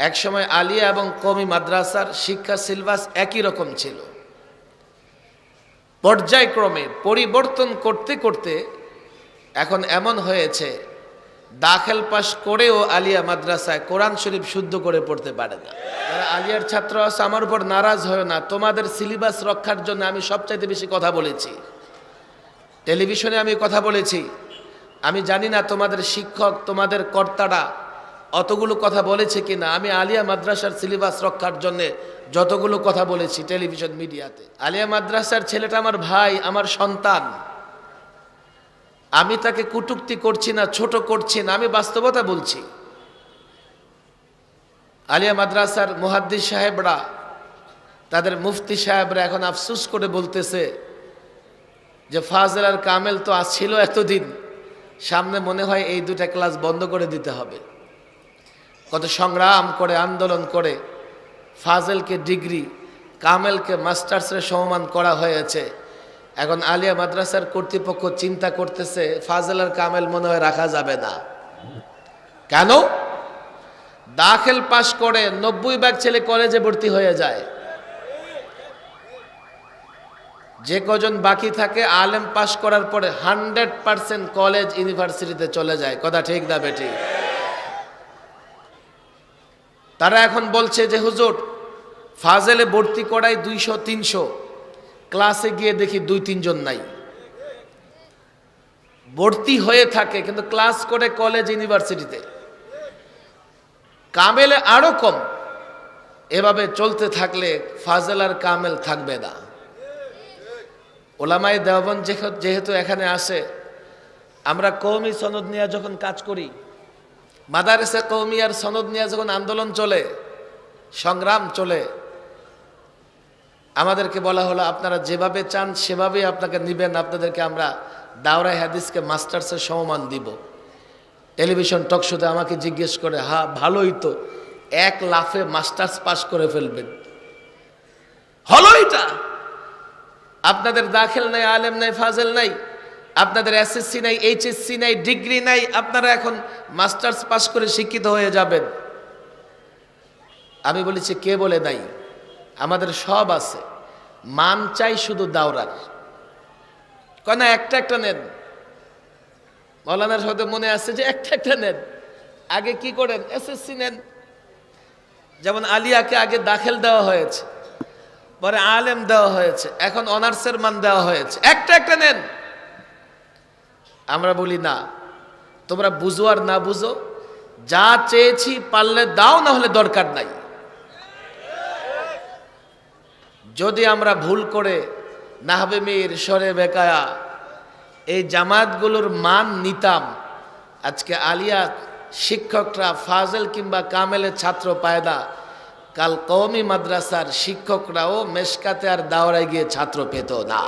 একসময় আলিয়া এবং কওমি মাদ্রাসার শিক্ষা সিলেবাস একই রকম ছিল। পর্যায়ক্রমে পরিবর্তন করতে করতে এখন এমন হয়েছে দাখিল পাস করেও আলিয়া মাদ্রাসায় কোরআন শরীফ শুদ্ধ করে পড়তে পারে না। যারা আলিয়ার ছাত্র আছে আমার উপর নারাজ হয় না, তোমাদের সিলেবাস রক্ষার জন্য আমি সবচাইতে বেশি কথা বলেছি, টেলিভিশনে আমি কথা বলেছি। আমি জানি না তোমাদের শিক্ষক তোমাদের কর্তারা অতগুলো কথা বলেছে কিনা। আমি আলিয়া মাদ্রাসার সিলেবাস রক্ষার জন্য যতগুলো কথা বলেছি টেলিভিশন মিডিয়াতে। আলিয়া মাদ্রাসার ছেলেটা আমার ভাই, আমার সন্তান। আমি তাকে কটূক্তি করছি না, ছোট করছি না, আমি বাস্তবতা বলছি। আলিয়া মাদ্রাসার মুহাদ্দিস সাহেবরা, তাদের মুফতি সাহেবরা এখন আফসোস করে বলতেছে যে ফাজেল আর কামেল তো ছিল এতদিন, সামনে মনে হয় এই দুটা ক্লাস বন্ধ করে দিতে হবে। কত সংগ্রাম করে আন্দোলন করে ফাজেলকে ডিগ্রি, কামেলকে মাস্টার্সের সমমান করা হয়েছে। এখন আলিয়া মাদ্রাসার কর্তৃপক্ষ চিন্তা করতেছে ফাজেল আর কামেল মনে হয় রাখা যাবে না। কেন? দাখিল পাশ করে 90% ছেলে কলেজে ভর্তি হয়ে যায়, যে কজন বাকি থাকে আলেম পাশ করার পরে 100% কলেজ ইউনিভার্সিটিতে চলে যায়। কথা ঠিক না বেটি? তারা এখন বলছে যে হুজুর ফাজেলে ভর্তি করাই 200-300, ক্লাসে গিয়ে দেখি 2-3 জন নাই। ভর্তি হয়ে থাকে কিন্তু ক্লাস করে কলেজ ইউনিভার্সিটিতে। কামেলে আরো কম। এভাবে চলতে থাকলে ফাজেল আর কামেল থাকবে না। ওলামায়ে দেওবন্দ যেহেতু এখানে আসে, আমরা কওমি সনদ নিয়ে যখন কাজ করি, মাদারেসে কওমিয়ার সনদ নিয়ে যখন আন্দোলন চলে, সংগ্রাম চলে, আমাদেরকে বলা হলো আপনারা যেভাবে চান সেভাবেই আপনাকে নিবেন, আপনাদেরকে আমরা দাওরায়ে হাদিসকে মাস্টার্সের সমমান দিব। টেলিভিশন টক শোতে আমাকে জিজ্ঞেস করে, হ্যাঁ ভালোই তো, 1 লাফে মাস্টার্স পাস করে ফেলবেন। হলো এটা? আপনাদের দাখিল নাই, আলেম নাই, ফাজেল নাই, আপনাদের এসএসসি নাই, এইচএসসি নাই, ডিগ্রি নাই, আপনারা এখন মাস্টার্স পাস করে শিক্ষিত হয়ে যাবেন। আমি বলেছি কে বলে নাই? আমাদের সব আছে, মান চাই শুধু দাওরার। কেন একটা একটা নেন? মৌলানার হয়তো মনে আছে যে একটা একটা নেন। আগে কি করেন? এসএসসি নেন। যেমন আলিয়াকে আগে দাখিল দেওয়া হয়েছে, পরে আলেম দেওয়া হয়েছে, এখন অনার্সের মান দেওয়া হয়েছে। একটা একটা নেন। আমরা বলি না, তোমরা বুঝো আর না বুঝো, যা চেয়েছি পারলে দাও, না হলে দরকার নাই। যদি আমরা ভুল করে নাহবে মির, সরে বেকায়া এই জামাতগুলোর মান নিতাম, আজকে আলিয়া শিক্ষকরা ফাজেল কিংবা কামেলের ছাত্র পায় না, কাল কওমি মাদ্রাসার শিক্ষকরাও মেশকাতে আর দাওরায় গিয়ে ছাত্র পেত না।